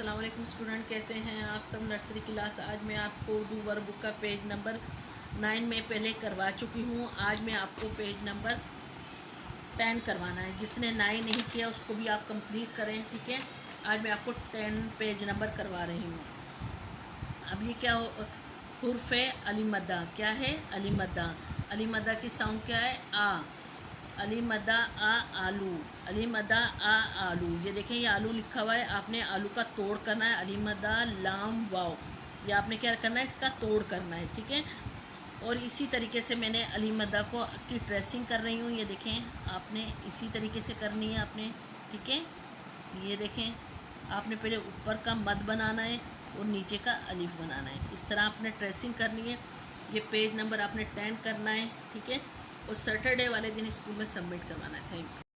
अस्सलाम वालेकुम स्टूडेंट, कैसे हैं आप सब। Nursery class. आज मैं आपको उर्दू वर्क बुक का पेज नंबर 9 में पहले करवा चुकी हूँ। आज मैं आपको पेज नंबर 10 करवाना है। जिसने 9 नहीं किया उसको भी आप कंप्लीट करें, ठीक है। आज मैं आपको 10 पेज नंबर करवा रही हूँ। अब ये क्या हुर्फ है अली मद्दा। क्या है? अली मद्दा। अली मद्दा की साउंड क्या है? आ। अली मदा आ आलू। अली मदा आ आलू। ये देखें, ये आलू लिखा हुआ है। आपने आलू का तोड़ करना है। अली मदा लाम वाव। ये आपने क्या करना है? इसका तोड़ करना है, ठीक है। और इसी तरीके से मैंने अली मदा को की ट्रेसिंग कर रही हूँ। ये देखें, आपने इसी तरीके से करनी है आपने, ठीक है। ये देखें, आपने पहले ऊपर का मद बनाना है और नीचे का अलिफ बनाना है। इस तरह आपने ट्रेसिंग करनी है। ये पेज नंबर आपने 10 करना है, ठीक है। और सैटरडे वाले दिन स्कूल में सबमिट करवाना है। Thank you.